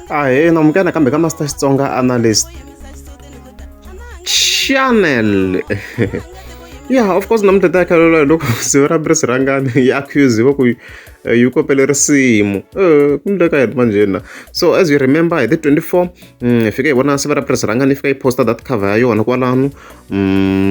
namukela kambe ka Master Xitsonga Analyst Channel. Yeah, of course namhleta khalolo loko sivera Rhangani yi accuse ku yi kopele risimu kumhleka yini manje na. So as you remember hi the 24 fika hi vona sivera Rhangani fika yi posta that cover ya yona kwalano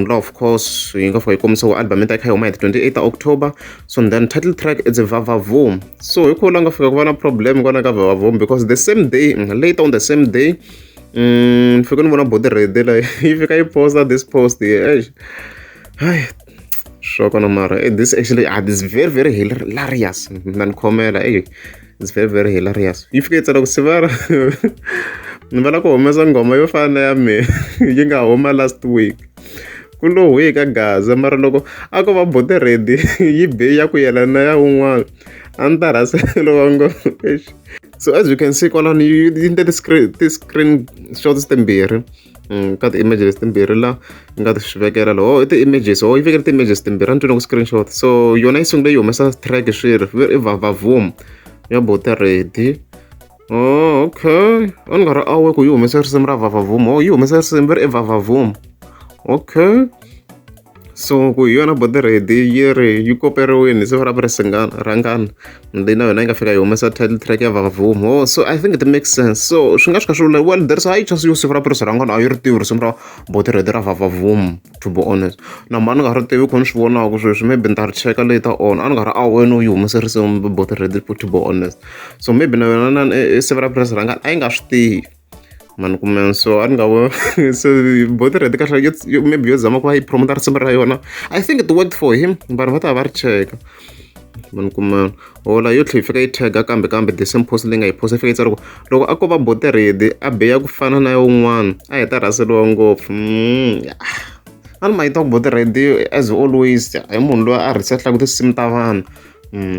la of course yi nga fika yi komisa album ya kha huma hi 28 October. So then title track is Vhavhavhumu. So hi khola nga fika ku va na problem kona ka Vhavhavhumu because the same day later on the same day fika ni vona body ready la yi fika yi posta this post here. Hi, shock on Mara. This actually this is very, very hilarious. Nan komela, it's very, very hilarious. If you get to Severa, Nvala ko umeza ngoma yo fana ya me. Yinga homa last week. Kulo week agaza mara loko ako va bote ready. Yibe ya ku yelana ya un'wana. Antara se longo. So as you can see kwala ni in the screen shots tembere. Ka ti-images timbirhi la nga ti swi vekela lo ti-images yi vekela ti-images timbirhi a ni twi na ku screenshot. So yona yi sungule yi humesa track swi ri i Vhavhavhumu ya bote ready. Okay, a ni nga ri awe ku yi humesa risimu ra Vhavhavhumu yi humesa risimu ri i Vhavhavhumu. Okay, so ku hi yona bote ready yi ri yi koperiwini hi siku ra Rhangani then na yona yi nga fika yi humesa title track ya Vhavhavhumu. So I think it makes sense. So swi nga swi kha swi vula well there is high chance yo siku ra Rhangani a yi ri tivi risimu ra bote ready ra Vhavhavhumu to be honest. Na mani nga ri tivi ku ni swi vonaka sweswi maybe ni ta ri cheka later on a ni nga ri awe no yi humesa risimu bote ready to be honest. So maybe na yona siku ra Rhangani a yi nga swi tivi mani kumena. So a ni nga so bote ready kahle maybe yo zama ku va yi promota risimu ra yona. I think it worked for him vanhu va ta va ri cheka mani kumena. Ola yo tlhe yi fika yi tagga kambe the same post leyi nga yi posta fika yi tsara ku loko a ko va bote ready a beya ku fana na yon'wana a heta raseliwa ngopfu. A ni ma yi ta ku bote ready as always hi munhu loyi a risetlaka tinsimu ta vanhu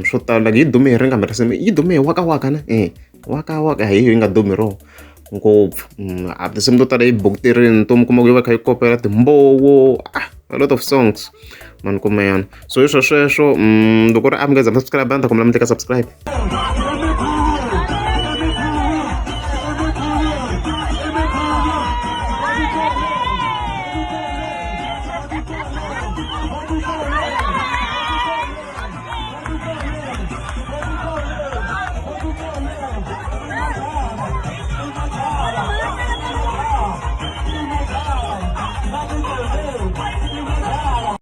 swo tala like yi dume hi ri kambe risimu yi dume hi waka na waka hi yi nga dumi ro ngopfu. A tinsimu to tala yi bukuterini to mi kuma ku yi va kha yi kopela timbowo a lot of songs mani kumeyana. So hi sweswo loko ri a mi nga za mi subscribe a ni ta kombela mi teka subscribe.